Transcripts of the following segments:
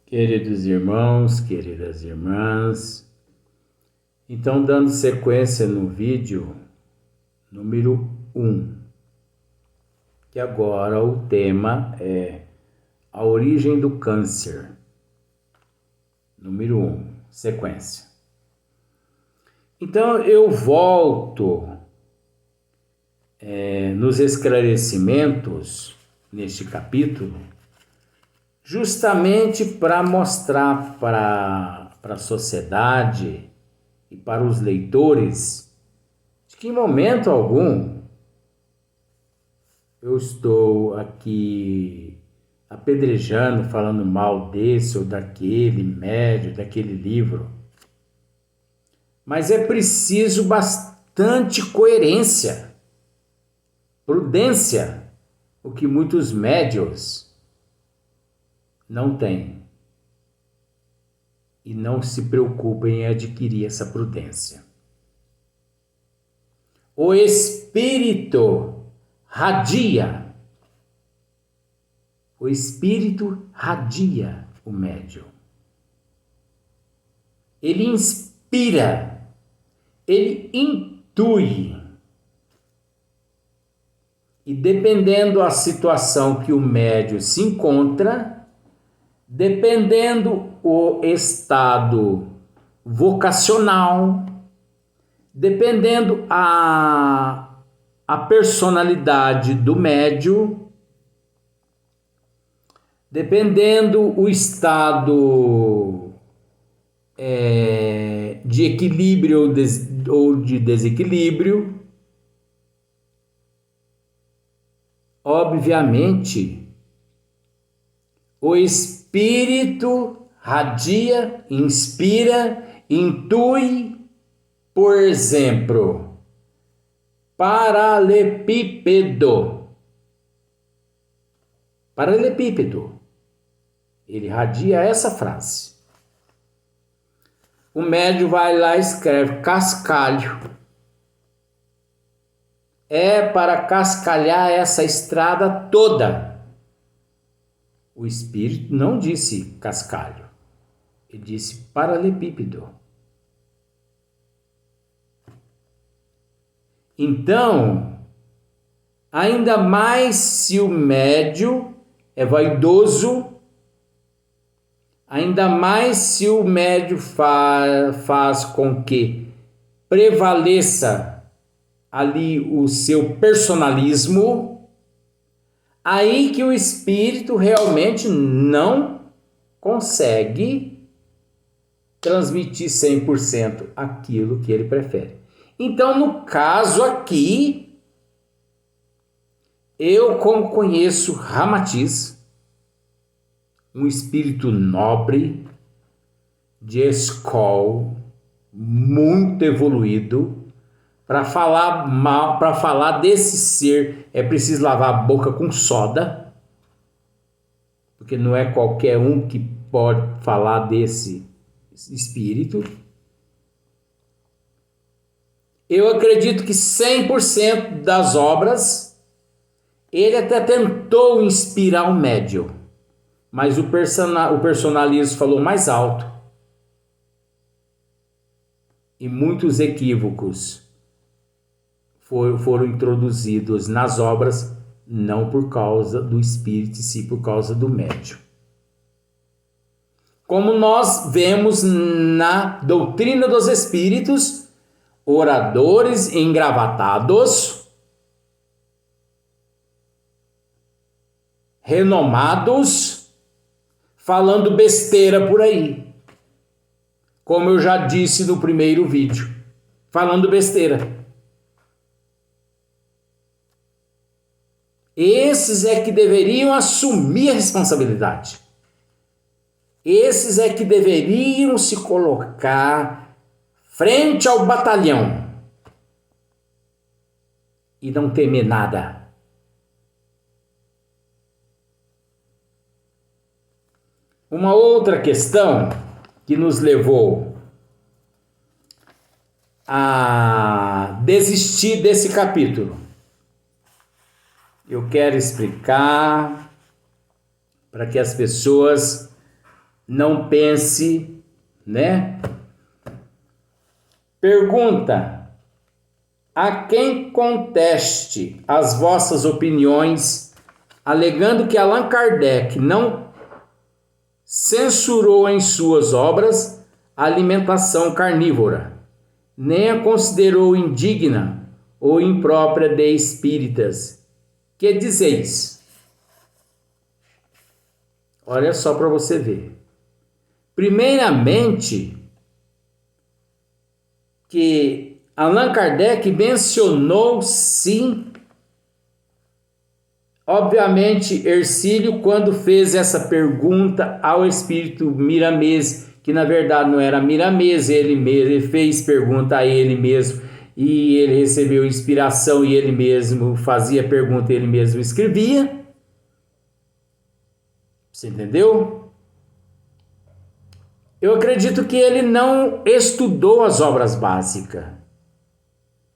Queridos irmãos, queridas irmãs, então dando sequência no vídeo número 1, que agora o tema é a origem do câncer. Número 1, sequência. Então eu volto nos esclarecimentos neste capítulo, justamente para mostrar para a sociedade e para os leitores de que em momento algum eu estou aqui apedrejando, falando mal desse ou daquele médio, daquele livro. Mas é preciso bastante coerência, prudência, o que muitos médios não têm e não se preocupem em adquirir essa prudência. O espírito radia. O espírito radia o médium. Ele inspira, ele intui. E dependendo da situação que o médium se encontra, dependendo o estado vocacional, dependendo a personalidade do médium, dependendo o estado de equilíbrio ou de desequilíbrio, obviamente, o espírito radia, inspira, intui, por exemplo, paralelepípedo. Paralelepípedo. Ele radia essa frase. O médium vai lá e escreve cascalho. É para cascalhar essa estrada toda. O espírito não disse cascalho, ele disse paralelepípedo. Então, ainda mais se o médium é vaidoso, ainda mais se o médium faz com que prevaleça ali o seu personalismo, aí que o espírito realmente não consegue transmitir 100% aquilo que ele prefere. Então, no caso aqui, eu como conheço Ramatiz, um espírito nobre, de escola, muito evoluído, para falar mal, para falar desse ser, é preciso lavar a boca com soda, porque não é qualquer um que pode falar desse espírito. Eu acredito que 100% das obras, ele até tentou inspirar um médium, mas o personalismo falou mais alto. E muitos equívocos foram introduzidos nas obras, não por causa do espírito, sim por causa do médium. Como nós vemos na doutrina dos espíritos, oradores engravatados, renomados, falando besteira por aí. Como eu já disse no primeiro vídeo, falando besteira. Esses é que deveriam assumir a responsabilidade. Esses é que deveriam se colocar frente ao batalhão e não temer nada. Uma outra questão que nos levou a desistir desse capítulo. Eu quero explicar para que as pessoas não pense, né? Pergunta: a quem conteste as vossas opiniões, alegando que Allan Kardec não censurou em suas obras a alimentação carnívora, nem a considerou indigna ou imprópria de espíritas. Que dizeis? Olha só para você ver. Primeiramente, que Allan Kardec mencionou, sim, obviamente, Hercílio, quando fez essa pergunta ao espírito Miramês, que na verdade não era Miramês, ele fez pergunta a ele mesmo, e ele recebeu inspiração e ele mesmo fazia pergunta, ele mesmo escrevia. Você entendeu? Eu acredito que ele não estudou as obras básicas.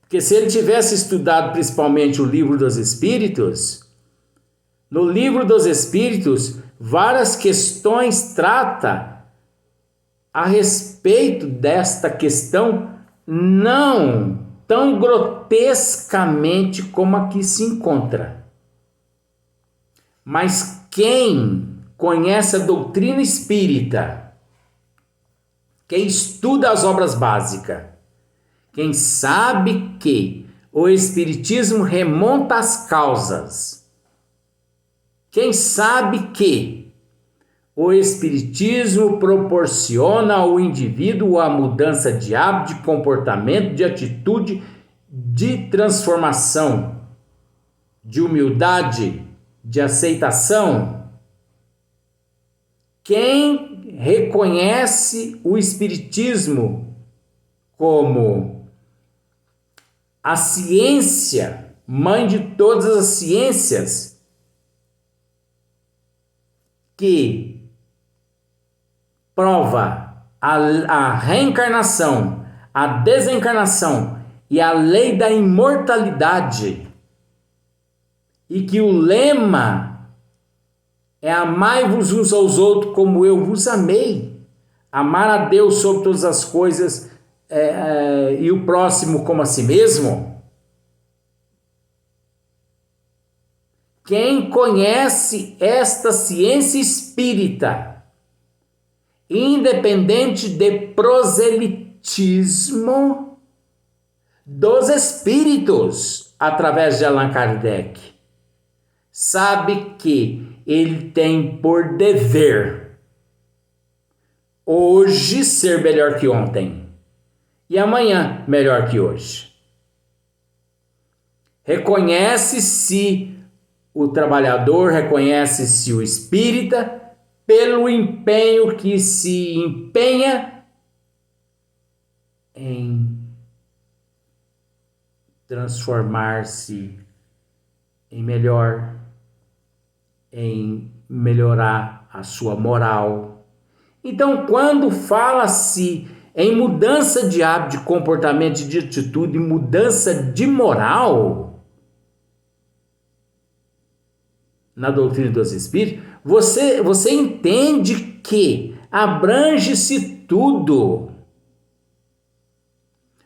Porque se ele tivesse estudado principalmente o Livro dos Espíritos, no Livro dos Espíritos, várias questões trata a respeito desta questão, não tão grotescamente como aqui se encontra. Mas quem conhece a doutrina espírita, quem estuda as obras básicas, quem sabe que o espiritismo remonta às causas, quem sabe que o espiritismo proporciona ao indivíduo a mudança de hábito, de comportamento, de atitude, de transformação, de humildade, de aceitação. Quem reconhece o espiritismo como a ciência, mãe de todas as ciências, que prova a reencarnação, a desencarnação e a lei da imortalidade, e que o lema é amai-vos uns aos outros como eu vos amei, amar a Deus sobre todas as coisas e o próximo como a si mesmo. Quem conhece esta ciência espírita, independente de proselitismo dos espíritos, através de Allan Kardec, sabe que ele tem por dever hoje ser melhor que ontem e amanhã melhor que hoje. Reconhece-se o trabalhador, reconhece-se o espírita pelo empenho que se empenha em transformar-se em melhor, em melhorar a sua moral. Então, quando fala-se em mudança de hábito, de comportamento, de atitude, mudança de moral, na doutrina dos espíritos, você entende que abrange-se tudo.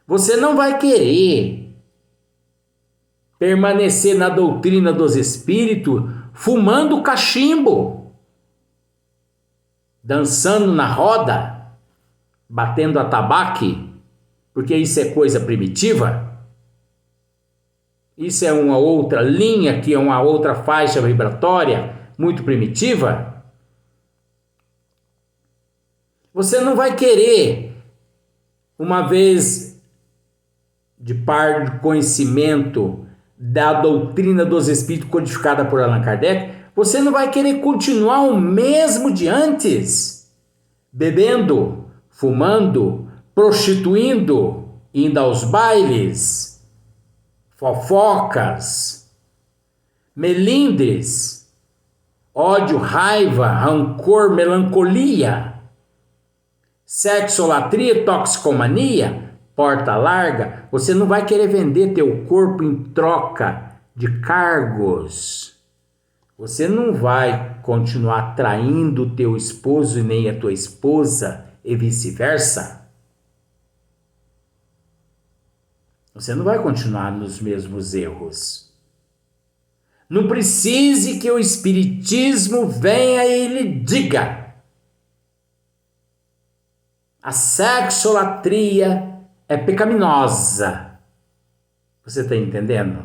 Você não vai querer permanecer na doutrina dos espíritos fumando cachimbo, dançando na roda, batendo atabaque, porque isso é coisa primitiva. Isso é uma outra linha, que é uma outra faixa vibratória muito primitiva. Você não vai querer, uma vez de par de conhecimento da doutrina dos espíritos codificada por Allan Kardec, você não vai querer continuar o mesmo de antes, bebendo, fumando, prostituindo, indo aos bailes, fofocas, melindres, ódio, raiva, rancor, melancolia, sexolatria, toxicomania, porta larga. Você não vai querer vender teu corpo em troca de cargos. Você não vai continuar traindo o teu esposo e nem a tua esposa e vice-versa. Você não vai continuar nos mesmos erros. Não precise que o Espiritismo venha e lhe diga. A sexolatria é pecaminosa. Você está entendendo?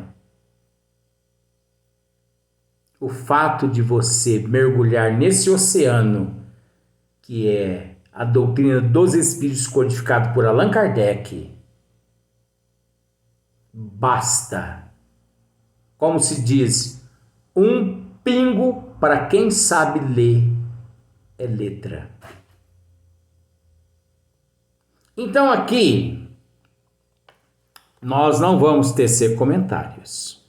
O fato de você mergulhar nesse oceano, que é a doutrina dos espíritos codificado por Allan Kardec, basta. Como se diz, um pingo para quem sabe ler é letra. Então aqui, nós não vamos tecer comentários.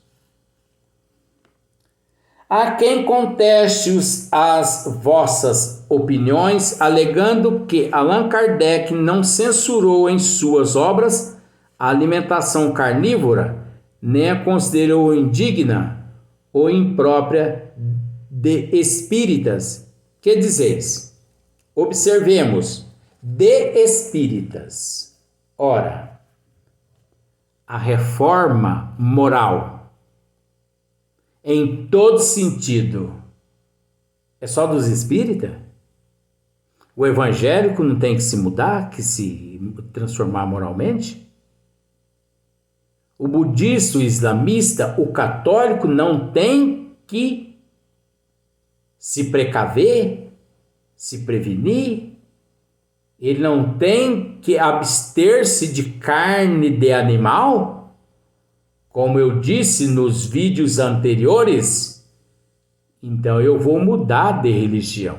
Há quem conteste as vossas opiniões, alegando que Allan Kardec não censurou em suas obras a alimentação carnívora, nem a considerou indigna ou imprópria de espíritas. Que dizeis? Observemos, de espíritas. Ora, a reforma moral, em todo sentido, é só dos espíritas? O evangélico não tem que se mudar, que se transformar moralmente? O budista, o islamista, o católico não tem que se precaver, se prevenir? Ele não tem que abster-se de carne de animal? Como eu disse nos vídeos anteriores, então eu vou mudar de religião.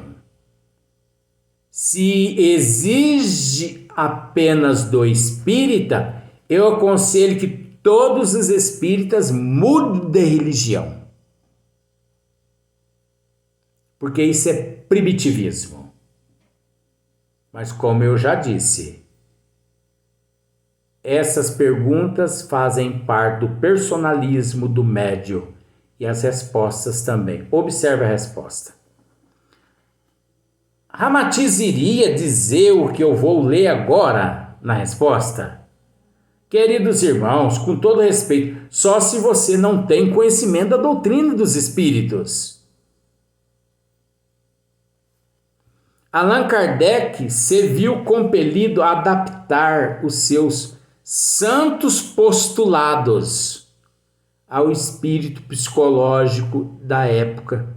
Se exige apenas do espírita, eu aconselho que todos os espíritas mudem de religião. Porque isso é primitivismo. Mas como eu já disse, essas perguntas fazem parte do personalismo do médium e as respostas também. Observe a resposta. Ramatiz iria dizer o que eu vou ler agora na resposta? Queridos irmãos, com todo respeito, só se você não tem conhecimento da doutrina dos espíritos. Allan Kardec se viu compelido a adaptar os seus santos postulados ao espírito psicológico da época,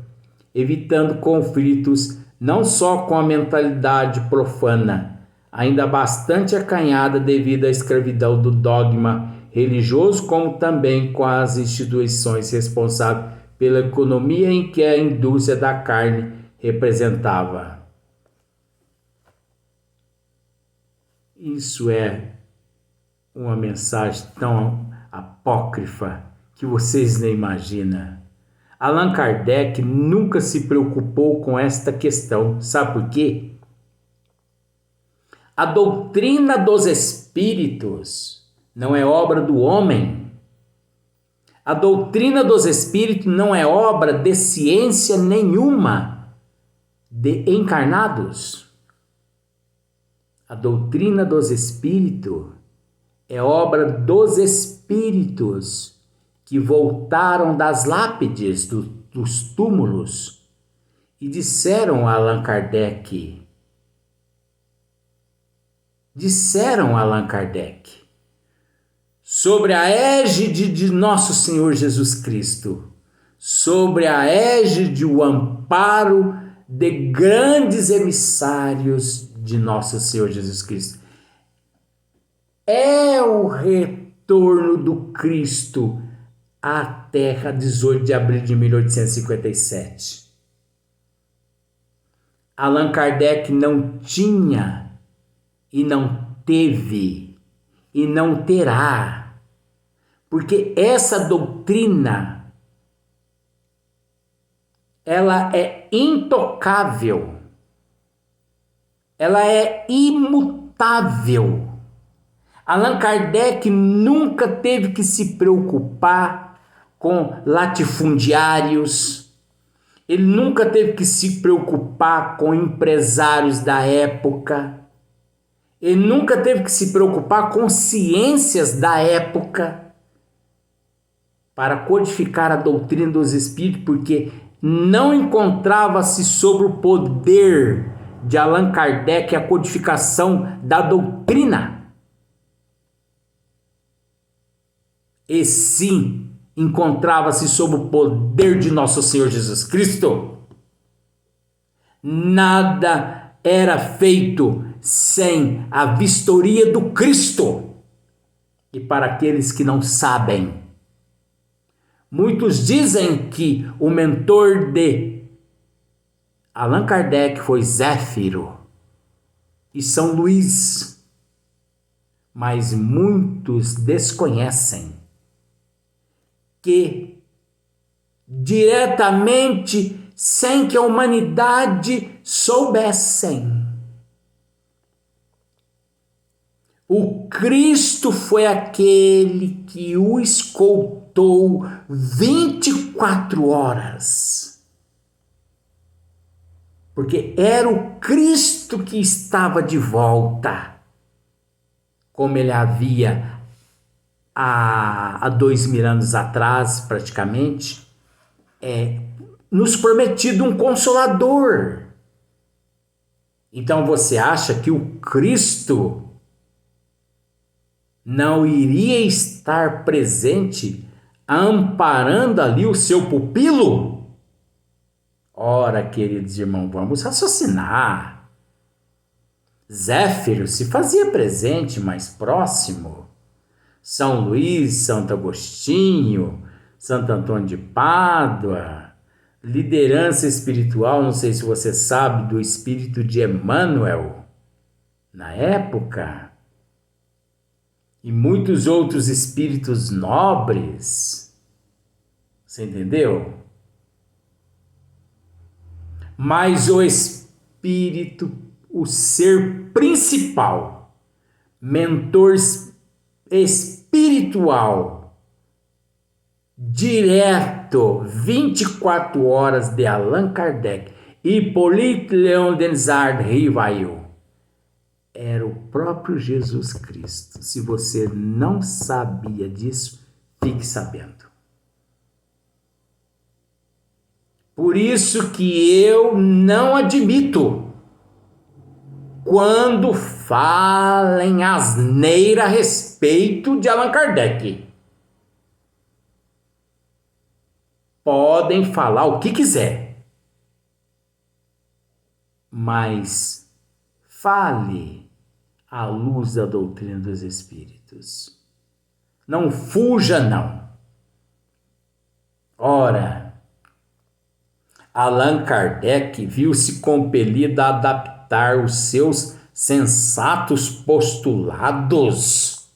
evitando conflitos não só com a mentalidade profana, ainda bastante acanhada devido à escravidão do dogma religioso, como também com as instituições responsáveis pela economia em que a indústria da carne representava. Isso é uma mensagem tão apócrifa que vocês nem imaginam. Allan Kardec nunca se preocupou com esta questão. Sabe por quê? A doutrina dos espíritos não é obra do homem. A doutrina dos espíritos não é obra de ciência nenhuma de encarnados. A doutrina dos espíritos é obra dos espíritos que voltaram das lápides dos túmulos e disseram a Allan Kardec, sobre a égide de nosso Senhor Jesus Cristo, sobre a égide, o amparo de grandes emissários de nosso Senhor Jesus Cristo. É o retorno do Cristo à Terra, 18 de abril de 1857. Allan Kardec não tinha e não teve e não terá, porque essa doutrina ela é intocável, ela é imutável. Allan Kardec nunca teve que se preocupar com latifundiários, Ele nunca teve que se preocupar com empresários da época. Ele nunca teve que se preocupar com ciências da época para codificar a doutrina dos espíritos, porque não encontrava-se sobre o poder de Allan Kardec a codificação da doutrina. E sim, encontrava-se sob o poder de nosso Senhor Jesus Cristo. Nada era feito sem a vistoria do Cristo. E para aqueles que não sabem, muitos dizem que o mentor de Allan Kardec foi Zéfiro e São Luís, mas muitos desconhecem que diretamente, sem que a humanidade soubessem, o Cristo foi aquele que o escoltou 24 horas. Porque era o Cristo que estava de volta, como ele havia há 2000 anos atrás, praticamente, nos prometido um Consolador. Então você acha que o Cristo não iria estar presente, amparando ali o seu pupilo? Ora, queridos irmãos, vamos raciocinar. Zéfiro se fazia presente mais próximo. São Luís, Santo Agostinho, Santo Antônio de Pádua, liderança espiritual, não sei se você sabe, do espírito de Emmanuel, na época, e muitos outros espíritos nobres. Você entendeu? Mas o espírito, o ser principal, mentor espiritual, direto, 24 horas de Allan Kardec, Hippolyte Léon Denisard Rivail, era o próprio Jesus Cristo. Se você não sabia disso, fique sabendo. Por isso que eu não admito quando falem asneira a respeito de Allan Kardec. Podem falar o que quiser, mas fale à luz da doutrina dos espíritos. Não fuja, não. Ora, Allan Kardec viu-se compelido a adaptar os seus sensatos postulados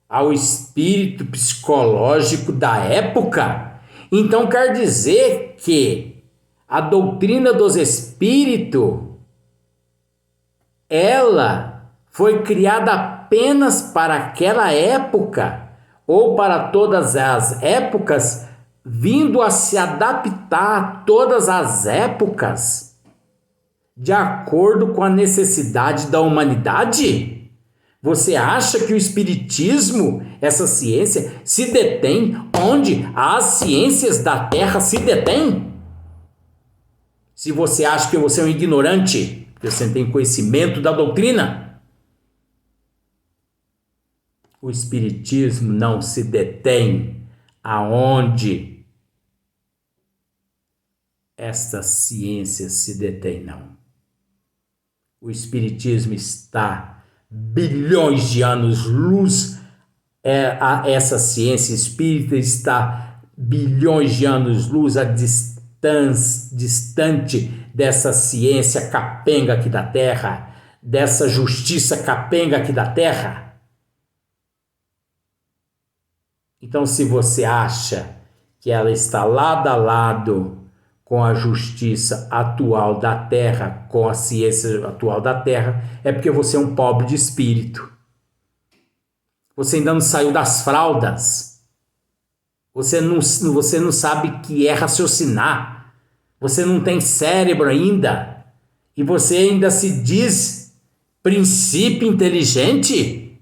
ao espírito psicológico da época. Então quer dizer que a doutrina dos espíritos, ela foi criada apenas para aquela época ou para todas as épocas, vindo a se adaptar a todas as épocas, de acordo com a necessidade da humanidade? Você acha que o espiritismo, essa ciência, se detém onde as ciências da Terra se detêm? Se você acha que você é um ignorante, que você não tem conhecimento da doutrina, o espiritismo não se detém aonde estas ciências se detêm, não. O espiritismo está bilhões de anos-luz, essa ciência espírita está bilhões de anos-luz distante dessa ciência capenga aqui da Terra, dessa justiça capenga aqui da Terra. Então, se você acha que ela está lado a lado com a justiça atual da Terra, com a ciência atual da Terra, é porque você é um pobre de espírito. Você ainda não saiu das fraldas. Você não sabe que é raciocinar. Você não tem cérebro ainda? E você ainda se diz princípio inteligente?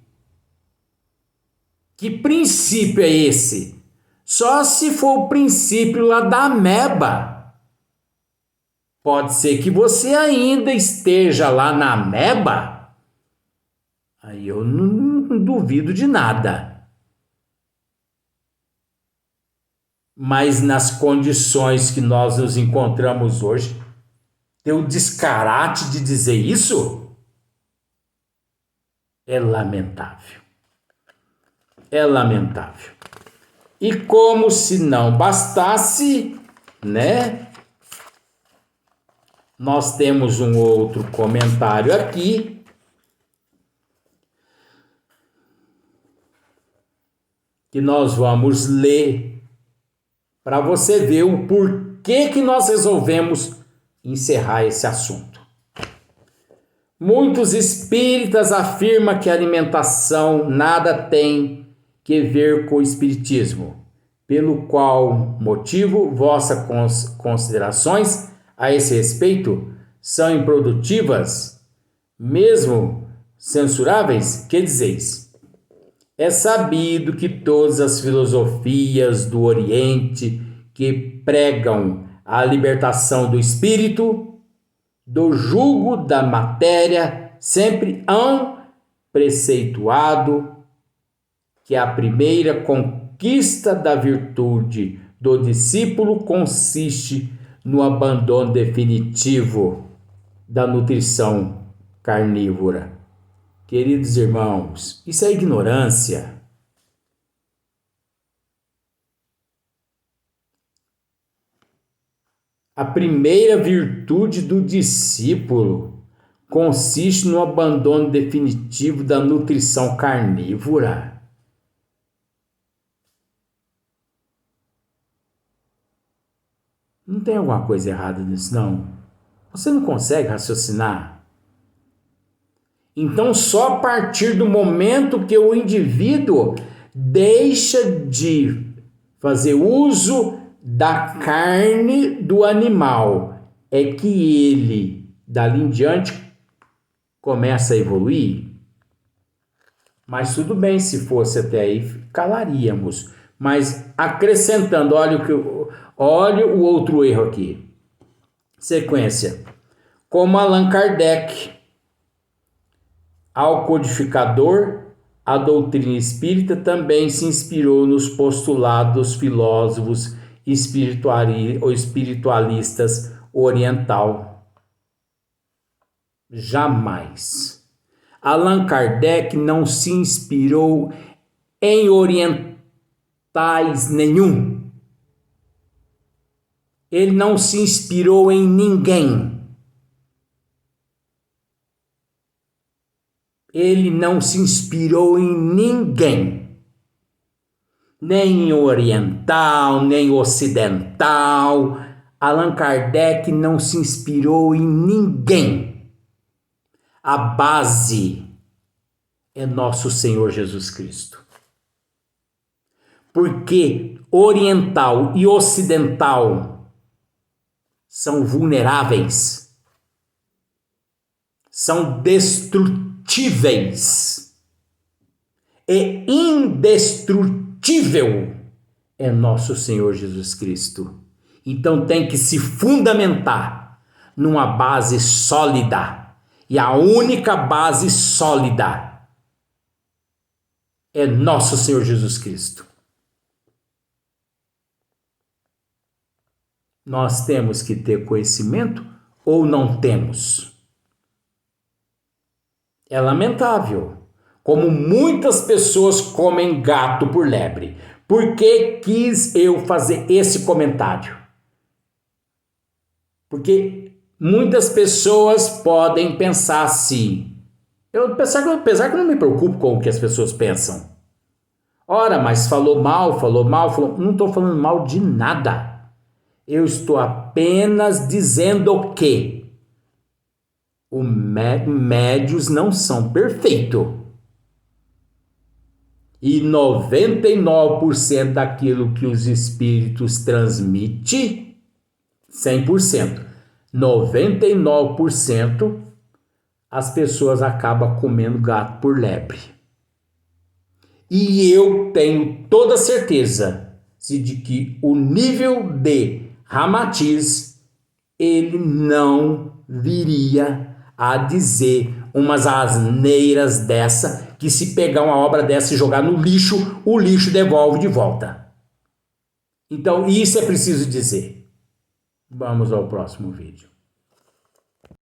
Que princípio é esse? Só se for o princípio lá da ameba. Pode ser que você ainda esteja lá na ameba. Aí eu não duvido de nada. Mas nas condições que nós nos encontramos hoje, ter o descarate de dizer isso é lamentável. É lamentável. E como se não bastasse, né? Nós temos um outro comentário aqui. Que nós vamos ler para você ver o porquê que nós resolvemos encerrar esse assunto. Muitos espíritas afirmam que a alimentação nada tem que ver com o espiritismo, pelo qual motivo vossas considerações a esse respeito são improdutivas, mesmo censuráveis? Que dizeis? É sabido que todas as filosofias do Oriente que pregam a libertação do espírito, do jugo da matéria, sempre hão preceituado que a primeira conquista da virtude do discípulo consiste no abandono definitivo da nutrição carnívora. Queridos irmãos, isso é ignorância. A primeira virtude do discípulo consiste no abandono definitivo da nutrição carnívora. Não tem alguma coisa errada nisso, não? Você não consegue raciocinar? Então, só a partir do momento que o indivíduo deixa de fazer uso da carne do animal, é que ele, dali em diante, começa a evoluir. Mas tudo bem, se fosse até aí, calaríamos. Mas acrescentando, olha o outro erro aqui. Sequência. Como Allan Kardec, ao codificador, a doutrina espírita também se inspirou nos postulados dos filósofos espiritualistas oriental. Jamais. Allan Kardec não se inspirou em orientais nenhum. Ele não se inspirou em ninguém. Ele não se inspirou em ninguém. Nem oriental, nem ocidental. Allan Kardec não se inspirou em ninguém. A base é nosso Senhor Jesus Cristo. Porque oriental e ocidental são vulneráveis, são destrutíveis. E indestrutível é nosso Senhor Jesus Cristo. Então tem que se fundamentar numa base sólida. E a única base sólida é nosso Senhor Jesus Cristo. Nós temos que ter conhecimento ou não temos? É lamentável como muitas pessoas comem gato por lebre. Por que quis eu fazer esse comentário? Porque muitas pessoas podem pensar assim. Apesar que eu não me preocupo com o que as pessoas pensam. Ora, mas falou mal. Não estou falando mal de nada. Eu estou apenas dizendo que os médios não são perfeitos. E 99% daquilo que os espíritos transmitem 100%. 99% as pessoas acabam comendo gato por lebre. E eu tenho toda certeza de que o nível de Ramatiz, ele não viria a dizer umas asneiras dessa, que se pegar uma obra dessa e jogar no lixo, o lixo devolve de volta. Então isso é preciso dizer. Vamos ao próximo vídeo.